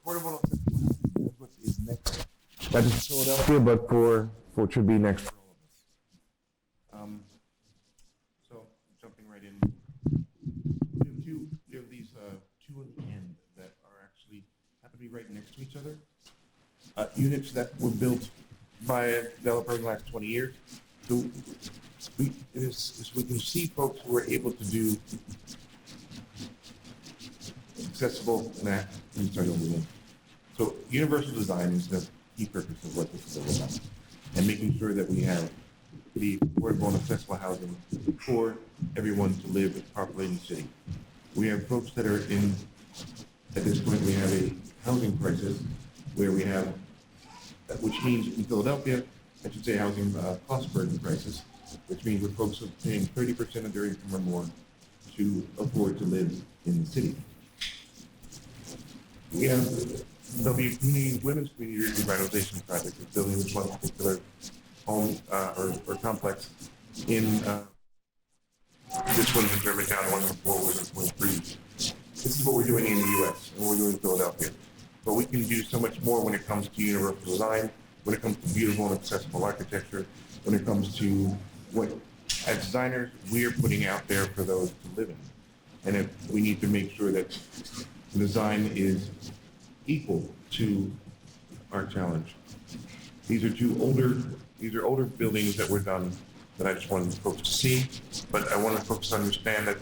affordable accessible housing. That's what is next. That is Philadelphia, but for what should be next for all of us. So jumping right in, we have these two in the end that are actually happen to be right next to each other. Units that were built by a developer in the last 20 years. So we can see folks who are able to do accessible. So universal design is the key purpose of what this is all about, and making sure that we have the affordable and accessible housing for everyone to live properly in the city. We have folks that are in, at this point, we have a housing crisis where we have, which means in Philadelphia, I should say housing cost burden crisis, which means we're folks are paying 30% of their income or more to afford to live in the city. We have women's community revitalization project, is building this one particular home or complex in this one's in Germantown, one before was in Point Breeze. This is what we're doing in the U.S. and what we're doing in Philadelphia. But we can do so much more when it comes to universal design, when it comes to beautiful and accessible architecture, when it comes to what, as designers, we're putting out there for those to live in. And if we need to make sure that the design is equal to our challenge. These are older buildings that were done that I just wanted folks to see, but I wanted folks to understand that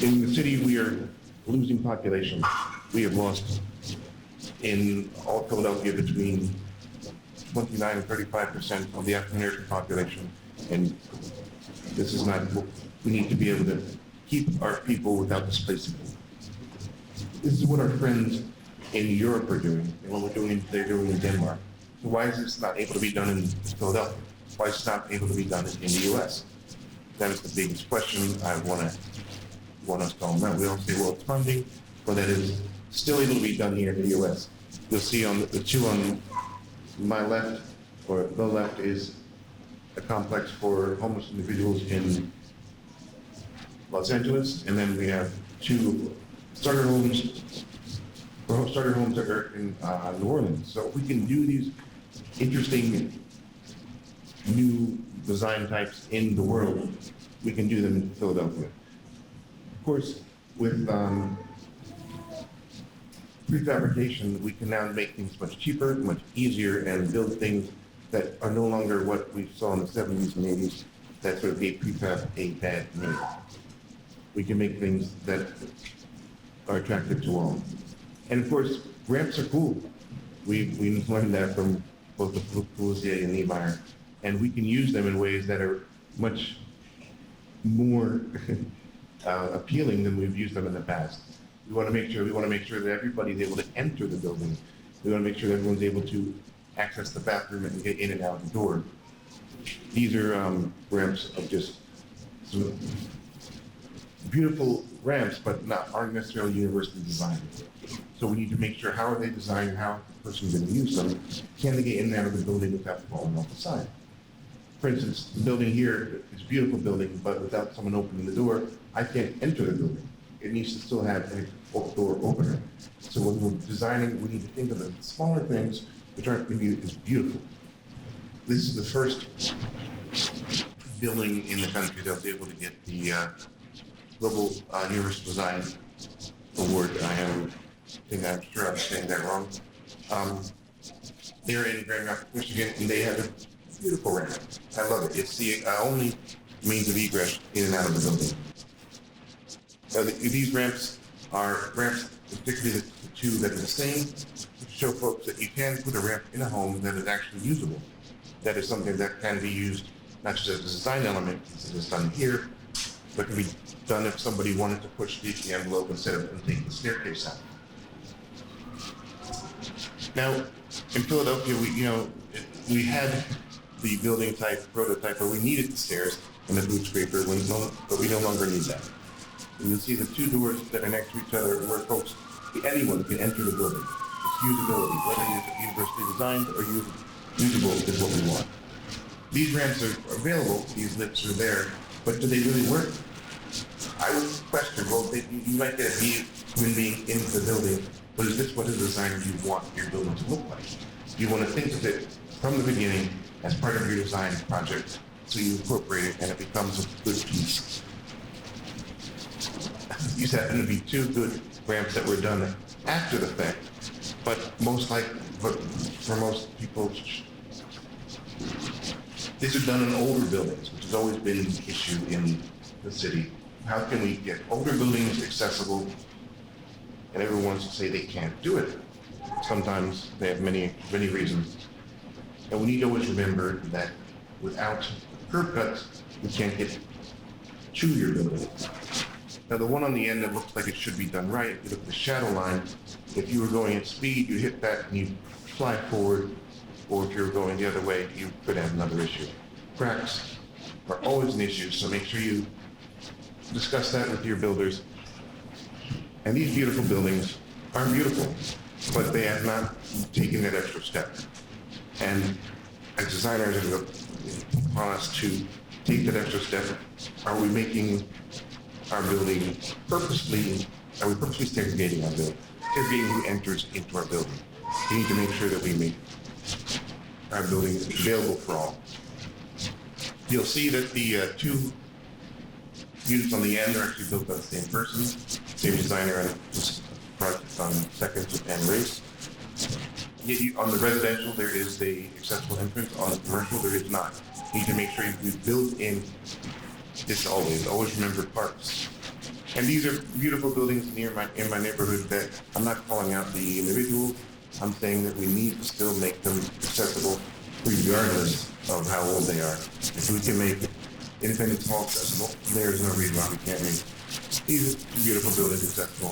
in the city we are losing population. We have lost in all Philadelphia between 29 and 35% of the African American population, and this is not, we need to be able to keep our people without displacing them. This is what our friends in Europe are doing, and what they're doing in Denmark. So why is this not able to be done in Philadelphia? Why is it not able to be done in the U.S.? That is the biggest question I want us to all know. We don't say, well, it's funding, but that is still able to be done here in the U.S. You'll see on the two on my left, or the left, is a complex for homeless individuals in Los Angeles, and then we have two starter homes that are in New Orleans. So if we can do these interesting new design types in the world, we can do them in Philadelphia. Of course, with prefabrication, we can now make things much cheaper, much easier, and build things that are no longer what we saw in the 70s and 80s that sort of gave prefab a bad name. We can make things that are attractive to all. And of course, ramps are cool. We learned that from both the Foulier and Niemeyer, and we can use them in ways that are much more appealing than we've used them in the past. We want to make sure that everybody's able to enter the building. We want to make sure that everyone's able to access the bathroom and get in and out the door. These are ramps of just some beautiful ramps, but aren't necessarily universally designed. So we need to make sure how are they designed, how the person's going to use them. Can they get in and out of the building without falling off the side? For instance, the building here is a beautiful building, but without someone opening the door, I can't enter the building. It needs to still have a door opener. So when we're designing, we need to think of the smaller things which aren't going to be as beautiful. This is the first building in the country that was able to get the Global Universal Design Award. I'm sure I'm saying that wrong. They're in Grand Rapids, Michigan, and they have a beautiful ramp. I love it. It's the only means of egress in and out of the building. These ramps are ramps, particularly the two that are the same, to show folks that you can put a ramp in a home that is actually usable. That is something that can be used not just as a design element, as it's done here, but can be done if somebody wanted to push the envelope instead of taking the staircase out. Now, in Philadelphia, we had the building type prototype where we needed the stairs and the boot scraper, but we no longer need that. And you'll see the two doors that are next to each other where folks, anyone can enter the building. It's usability, whether it's universally designed or usable is what we want. These ramps are available, these lifts are there, but do they really work? I I would question, well, you might get a human being into the building, but is this what a designer you want your building to look like? You want to think of it from the beginning as part of your design project, so you incorporate it and it becomes a good piece. These happen to be two good ramps that were done after the fact, but for most people, these are done in older buildings, which has always been an issue in the city. How can we get older buildings accessible? And everyone wants to say they can't do it. Sometimes they have many reasons. And we need to always remember that without curb cuts, we can't get to your building. Now the one on the end that looks like it should be done right, if you look at the shadow line, if you were going at speed, you hit that and you fly forward, or if you were going the other way, you could have another issue. Cracks are always an issue, so make sure you discuss that with your builders. And these beautiful buildings are beautiful, but they have not taken that extra step. And as designers, it's upon us to take that extra step. Are we making our building purposely segregating our building? Segregating who enters into our building. We need to make sure that we make our building available for all. You'll see that the two units on the end are actually built by the same person, same designer, and this project on Second and Race. Yet on the residential, there is the accessible entrance. On the commercial, there is not. You need to make sure you build in this always remember parks. And these are beautiful buildings in my neighborhood that I'm not calling out the individuals. I'm saying that we need to still make them accessible regardless of how old they are. If we can make independent small accessible, there's no reason why we can't make these beautiful buildings accessible